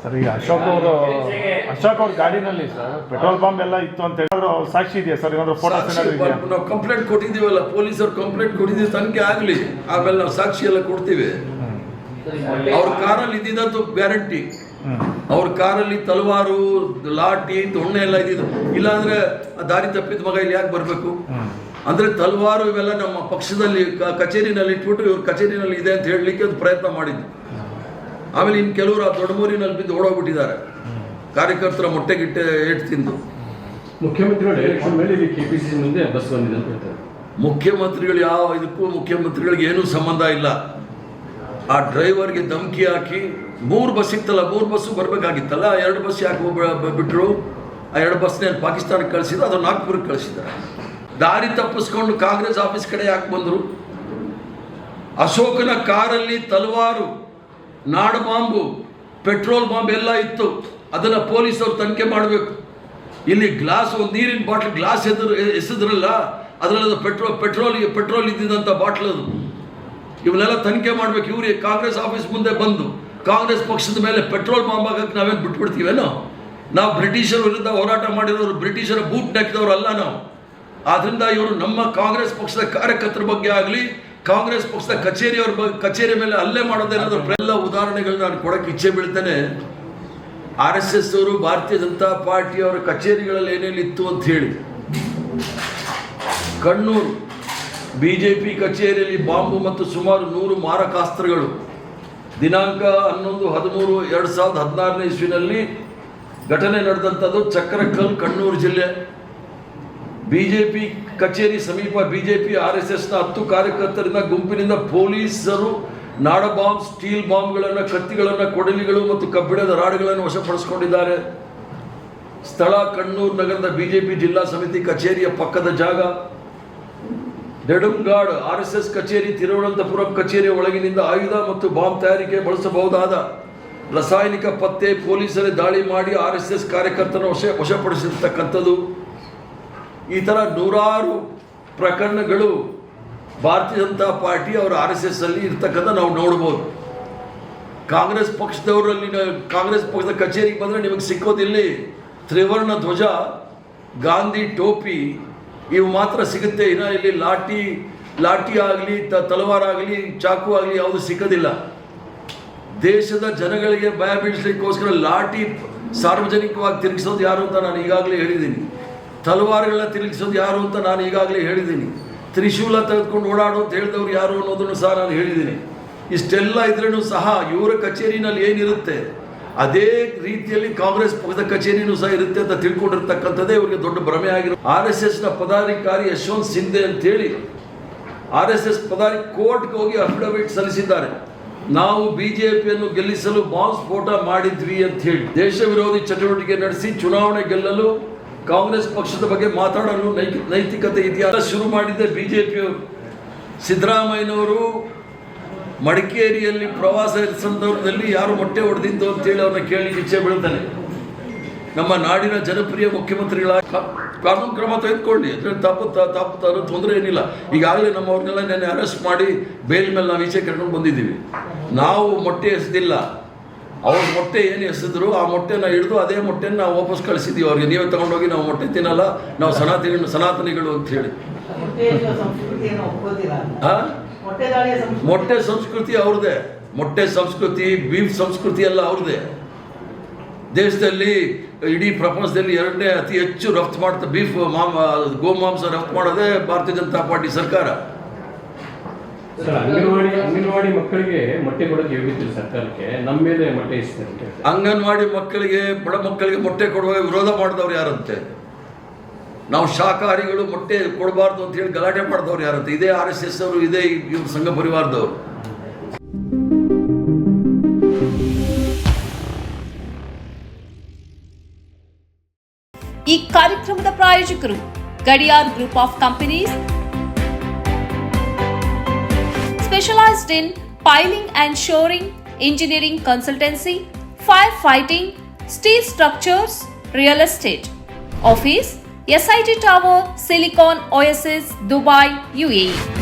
Sir ಈಗ ಅಶೋಕ್ ಅವ್ರ ಗಾಡಿನಲ್ಲಿ sir petrol bomb ಎಲ್ಲ ಇತ್ತು ಅಂತ ಹೇಳಿದ್ರು ಸಾಕ್ಷಿ ಇದೆಯಾ ಸರ್? ಏನಾದ್ರು ಫೋಟೋಸ್ ಏನಾದ್ರು ಇದೆಯಾ? ನಾವು ಕಂಪ್ಲೇಂಟ್ ಕೊಟ್ಟಿದ್ದೀವಲ್ಲ, ಪೊಲೀಸರು ಕಂಪ್ಲೇಂಟ್ ಕೊಟ್ಟಿದ್ದೀವಿ, ತನಿಖೆ ಆಗಲಿ, ಆಮೇಲೆ ನಾವು ಸಾಕ್ಷಿ ಎಲ್ಲ ಕೊಡ್ತೀವಿ. ಅವ್ರ ಕಾರಲ್ಲಿ ಇದ್ದಿದ್ದು ಗ್ಯಾರಂಟಿ. ಅವ್ರ ಕಾರಲ್ಲಿ ತಲವಾರು, ಲಾಠಿ, ದೊಣ್ಣೆ ಎಲ್ಲ ಇದ್ದಿದ್ದು. ಇಲ್ಲಾಂದ್ರೆ ದಾರಿ ತಪ್ಪಿದ ಮಗ ಇಲ್ಲಿ ಯಾಕೆ ಬರಬೇಕು? ಅಂದ್ರೆ ತಲವಾರು ಇವೆಲ್ಲ ನಮ್ಮ ಪಕ್ಷದಲ್ಲಿ ಕಚೇರಿನಲ್ಲಿ ಇಟ್ಬಿಟ್ಟು ಇವ್ರ ಕಚೇರಿನಲ್ಲಿ ಇದೆ ಅಂತ ಹೇಳಲಿಕ್ಕೆ ಒಂದು ಪ್ರಯತ್ನ ಮಾಡಿದ್ವಿ. ಆಮೇಲೆ ಇನ್ನು ಕೆಲವರು ಆ ದೊಡ್ಡಮೂರಿನಲ್ಲಿ ಬಿದ್ದು ಓಡೋಗ್ಬಿಟ್ಟಿದ್ದಾರೆ, ಕಾರ್ಯಕರ್ತರ ಮೊಟ್ಟೆಗಿಟ್ಟೆ ಏಟ್ ತಿಂದು. ಮುಖ್ಯಮಂತ್ರಿಗಳು ಎಲೆಕ್ಷನ್ ಮೇಲೆ ಇಲ್ಲಿ ಕೆಪಿಸಿಸಿ ಮುಂದೆ ಬಸ್ ಬಂದಿದೆ ಅಂತ ಹೇಳ್ತಾರೆ. ಮುಖ್ಯಮಂತ್ರಿಗಳು ಯಾವ ಇದಕ್ಕೂ ಮುಖ್ಯಮಂತ್ರಿಗಳಿಗೆ ಏನೂ ಸಂಬಂಧ ಇಲ್ಲ. ಆ ಡ್ರೈವರ್ಗೆ ಧಮಕಿ ಹಾಕಿ 3 ಬಸ್ ಇತ್ತಲ್ಲ, 3 ಬಸ್ಸು ಬರಬೇಕಾಗಿತ್ತಲ್ಲ, 2 ಬಸ್ ಯಾಕೆ ಬಿಟ್ಟರು? ಆ 2 ಬಸ್ನ ಪಾಕಿಸ್ತಾನಕ್ಕೆ ಕಳಿಸಿದ್ರು, ಅದು ನಾಗ್ಪುರಕ್ಕೆ ಕಳಿಸಿದ್ದಾರೆ. ದಾರಿ ತಪ್ಪಿಸ್ಕೊಂಡು ಕಾಂಗ್ರೆಸ್ ಆಫೀಸ್ ಕಡೆ ಯಾಕೆ ಬಂದರು? ಅಶೋಕನ ಕಾರಲ್ಲಿ ತಲವಾರು, ನಾಡ ಬಾಂಬು, ಪೆಟ್ರೋಲ್ ಬಾಂಬ್ ಎಲ್ಲ ಇತ್ತು. ಅದನ್ನು ಪೊಲೀಸರು ತನಿಖೆ ಮಾಡಬೇಕು. ಇಲ್ಲಿ ಗ್ಲಾಸ್, ಒಂದು ನೀರಿನ ಬಾಟ್ಲ್ ಗ್ಲಾಸ್ ಎಸೆದ್ರಲ್ಲ, ಅದರಲ್ಲಿ ಪೆಟ್ರೋಲ್ ಇದ್ದಿದ್ದಂಥ ಬಾಟ್ಲ್ ಅದು. ಇವನ್ನೆಲ್ಲ ತನಿಖೆ ಮಾಡಬೇಕು. ಇವ್ರಿಗೆ ಕಾಂಗ್ರೆಸ್ ಆಫೀಸ್ ಮುಂದೆ ಬಂದು ಕಾಂಗ್ರೆಸ್ ಪಕ್ಷದ ಮೇಲೆ ಪೆಟ್ರೋಲ್ ಬಾಂಬ್ ಹಾಕಕ್ಕೆ ನಾವೇನು ಬಿಟ್ಬಿಡ್ತೀವೇನೋ? ನಾವು ಬ್ರಿಟಿಷರ ವಿರುದ್ಧ ಹೋರಾಟ ಮಾಡಿರೋರು, ಬ್ರಿಟಿಷರ ಬೂಟ್ ನೆಕ್ಕಿದವರಲ್ಲ ನಾವು. ಆದ್ದರಿಂದ ಇವರು ನಮ್ಮ ಕಾಂಗ್ರೆಸ್ ಪಕ್ಷದ ಕಾರ್ಯಕರ್ತರ ಬಗ್ಗೆ ಆಗಲಿ, ಕಾಂಗ್ರೆಸ್ ಪಕ್ಷದ ಕಚೇರಿ ಮೇಲೆ ಹಲ್ಲೆ ಮಾಡೋದೇನಾದ್ರೂ ಎಲ್ಲ ಉದಾಹರಣೆಗಳು ನಾನು ಕೊಡಕ್ಕೆ ಇಚ್ಛೆ ಬೀಳ್ತೇನೆ. RSS ಅವರು, ಭಾರತೀಯ ಜನತಾ ಪಾರ್ಟಿಯವರ ಕಚೇರಿಗಳಲ್ಲಿ ಏನೇನು ಇತ್ತು ಅಂತ ಹೇಳಿ, ಕಣ್ಣೂರು BJP ಕಚೇರಿಯಲ್ಲಿ ಬಾಂಬು ಮತ್ತು ಸುಮಾರು 100 ಮಾರಕಾಸ್ತ್ರಗಳು. ದಿನಾಂಕ 11/13/2016 ಇಸ್ವಿನಲ್ಲಿ ಘಟನೆ ನಡೆದಂಥದ್ದು ಚಕ್ರಕಲ್, ಕಣ್ಣೂರು ಜಿಲ್ಲೆ. BJP ಕಚೇರಿ ಸಮೀಪ BJP RSSನ 10 ಕಾರ್ಯಕರ್ತರಿಂದ ಗುಂಪಿನಿಂದ ಪೊಲೀಸರು ನಾಡ ಬಾಂಬ್, ಸ್ಟೀಲ್ ಬಾಂಬ್ಗಳನ್ನು, ಕತ್ತಿಗಳನ್ನು, ಕೊಡಲಿಗಳು ಮತ್ತು ಕಬ್ಬಿಣದ ರಾಡ್ಗಳನ್ನು ವಶಪಡಿಸಿಕೊಂಡಿದ್ದಾರೆ. ಸ್ಥಳ ಕಣ್ಣೂರು ನಗರದ BJP ಜಿಲ್ಲಾ ಸಮಿತಿ ಕಚೇರಿಯ ಪಕ್ಕದ ಜಾಗ. ನೆಡುಂಗಾಡ್ RSS ಕಚೇರಿ, ತಿರುವನಂತಪುರಂ ಕಚೇರಿಯ ಒಳಗಿನಿಂದ ಆಯುಧ ಮತ್ತು ಬಾಂಬ್ ತಯಾರಿಕೆ ಬಳಸಬಹುದಾದ ರಾಸಾಯನಿಕ ಪತ್ತೆ. ಪೊಲೀಸರೇ ದಾಳಿ ಮಾಡಿ RSS ಕಾರ್ಯಕರ್ತರನ್ನು ವಶಪಡಿಸಿರ್ತಕ್ಕಂಥದ್ದು. ಈ ಥರ 100 ಪ್ರಕರಣಗಳು ಭಾರತೀಯ ಜನತಾ ಪಾರ್ಟಿ ಅವರ RSS ಅಲ್ಲಿ ಇರ್ತಕ್ಕಂಥ ನಾವು ನೋಡ್ಬೋದು. ಕಾಂಗ್ರೆಸ್ ಪಕ್ಷದವರಲ್ಲಿ, ಕಾಂಗ್ರೆಸ್ ಪಕ್ಷದ ಕಚೇರಿಗೆ ಬಂದರೆ ನಿಮಗೆ ಸಿಕ್ಕೋದಿಲ್ಲಿ ತ್ರಿವರ್ಣ ಧ್ವಜ, ಗಾಂಧಿ ಟೋಪಿ, ಇವು ಮಾತ್ರ ಸಿಗುತ್ತೆ. ಇನ್ನು ಇಲ್ಲಿ ಲಾಠಿ ಆಗಲಿ, ತಲವಾರಾಗಲಿ, ಚಾಕು ಆಗಲಿ ಯಾವುದು ಸಿಗೋದಿಲ್ಲ. ದೇಶದ ಜನಗಳಿಗೆ ಭಯ ಬೀಳಿಸ್ಲಿಕ್ಕೋಸ್ಕರ ಲಾಠಿ ಸಾರ್ವಜನಿಕವಾಗಿ ತಿರುಗಿಸೋದು ಯಾರು ಅಂತ ನಾನು ಈಗಾಗಲೇ ಹೇಳಿದ್ದೀನಿ. ತಲವಾರುಗಳನ್ನ ತಿರುಗಿಸೋದು ಯಾರು ಅಂತ ನಾನು ಈಗಾಗಲೇ ಹೇಳಿದ್ದೀನಿ. ತ್ರಿಶೂಲ ತೆಗೆದುಕೊಂಡು ಓಡಾಡು ಅಂತ ಹೇಳಿದವ್ರು ಯಾರು ಅನ್ನೋದನ್ನು ಸಹ ನಾನು ಹೇಳಿದ್ದೀನಿ. ಇಷ್ಟೆಲ್ಲ ಇದ್ರೂ ಸಹ ಇವರ ಕಚೇರಿನಲ್ಲಿ ಏನಿರುತ್ತೆ ಅದೇ ರೀತಿಯಲ್ಲಿ ಕಾಂಗ್ರೆಸ್ ಪಕ್ಷದ ಕಚೇರಿನೂ ಸಹ ಇರುತ್ತೆ ಅಂತ ತಿಳ್ಕೊಂಡಿರ್ತಕ್ಕಂಥದ್ದೇ ಇವರಿಗೆ ದೊಡ್ಡ ಭ್ರಮೆ ಆಗಿರೋ. RSSನ ಪದಾಧಿಕಾರಿ ಯಶವಂತ್ ಸಿಂಧೆ ಅಂತೇಳಿ RSS ಪದಾಧಿಕಾರಿ ಕೋರ್ಟ್ಗೆ ಹೋಗಿ ಅಫಿಡವಿಟ್ ಸಲ್ಲಿಸಿದ್ದಾರೆ. ನಾವು BJPಯನ್ನು ಗೆಲ್ಲಿಸಲು ಬಾಂಬ್ ಸ್ಫೋಟ ಮಾಡಿದ್ವಿ ಅಂತ ಹೇಳಿ, ದೇಶ ವಿರೋಧಿ ಚಟುವಟಿಕೆ ನಡೆಸಿ ಚುನಾವಣೆ ಗೆಲ್ಲಲು ಕಾಂಗ್ರೆಸ್ ಪಕ್ಷದ ಬಗ್ಗೆ ಮಾತಾಡಲು ನೈತಿಕತೆ ಇದೆಯಾ ಶುರು ಮಾಡಿದ್ದೆ BJPಯವರು. ಸಿದ್ದರಾಮಯ್ಯನವರು ಮಡಿಕೇರಿಯಲ್ಲಿ ಪ್ರವಾಸ ಸಂದರ್ಭದಲ್ಲಿ ಯಾರು ಮೊಟ್ಟೆ ಹೊಡೆದಿದ್ದು ಅಂತೇಳಿ ಅವ್ರನ್ನ ಕೇಳಿ ಇಚ್ಛೆ ಬೀಳ್ತಾನೆ. ನಮ್ಮ ನಾಡಿನ ಜನಪ್ರಿಯ ಮುಖ್ಯಮಂತ್ರಿಗಳಾಗಿ ಕಾನೂನು ಕ್ರಮ ತೆಗೆದುಕೊಳ್ಳಿ, ಅದರಲ್ಲಿ ತಪ್ಪು ತೊಂದರೆ ಏನಿಲ್ಲ. ಈಗಾಗಲೇ ನಮ್ಮವ್ರನ್ನೆಲ್ಲ ನೆನ್ನೆ ಅರೆಸ್ಟ್ ಮಾಡಿ ಬೇಲ್ ಮೇಲೆ ನಾವು ಈಚೆ ಕರ್ಕೊಂಡು ಬಂದಿದ್ದೀವಿ. ನಾವು ಮೊಟ್ಟೆ ಎಸೆದಿಲ್ಲ, ಅವ್ರ ಮೊಟ್ಟೆ ಏನು ಎಸೆದ್ರು ಆ ಮೊಟ್ಟೆನ ಹಿಡಿದು ಅದೇ ಮೊಟ್ಟೆನ ನಾವು ವಾಪಸ್ ಕಳಿಸಿದ್ದೀವಿ ಅವ್ರಿಗೆ. ನೀವೇ ತಗೊಂಡೋಗಿ ನಾವು ಮೊಟ್ಟೆ ತಿನ್ನಲ್ಲ, ನಾವು ಸನಾತನಿಗಳು ಅಂತ ಹೇಳಿ. ಮೊಟ್ಟೆ ಸಂಸ್ಕೃತಿ ಅವ್ರದ್ದೇ, ಮೊಟ್ಟೆ ಸಂಸ್ಕೃತಿ, ಬೀಫ್ ಸಂಸ್ಕೃತಿ ಎಲ್ಲ ಅವ್ರದ್ದೇ. ದೇಶದಲ್ಲಿ, ಇಡೀ ಪ್ರಪಂಚದಲ್ಲಿ 2ನೇ ಅತಿ ಹೆಚ್ಚು ರಫ್ತು ಮಾಡ್ತಾ ಗೋಮಾಂಸ ರಫ್ತು ಮಾಡೋದೇ ಭಾರತೀಯ ಜನತಾ ಪಾರ್ಟಿ ಸರ್ಕಾರ. ಅಂಗನವಾಡಿ ಮಕ್ಕಳಿಗೆ ಮೊಟ್ಟೆ ಕೊಡೋಕೆ ಯೋಗ್ಯತೆ ಸರ್ಕಾರಕ್ಕೆ, ನಮ್ಮ ಮೇಲೆ ಮೊಟ್ಟೆ ಇಸ್ತಾರೆ. ಅಂಗನವಾಡಿ ಮಕ್ಕಳಿಗೆ, ಬಡ ಮಕ್ಕಳಿಗೆ ಮೊಟ್ಟೆ ಕೊಡುವಾಗ ವಿರೋಧ ಮಾಡಿದವ್ರು ಯಾರಂತೆ? ನಾವು ಶಾಕಾಹಾರಿಗಳು ಮೊಟ್ಟೆ ಕೊಡಬಾರ್ದು ಅಂತ ಹೇಳಿ ಗಲಾಟೆ ಮಾಡಿದವ್ರು ಯಾರಂತೆ? ಇದೇ RSS ಅವರು, ಇದೇ ಇವ್ರ ಸಂಘ ಪರಿವಾರದವರು. ಈ ಕಾರ್ಯಕ್ರಮದ ಪ್ರಾಯೋಜಕರು Gadiyar group of companies, specialized in piling and shoring, engineering consultancy, firefighting, steel structures, real estate. Office, SIT Tower, Silicon Oasis, Dubai, UAE.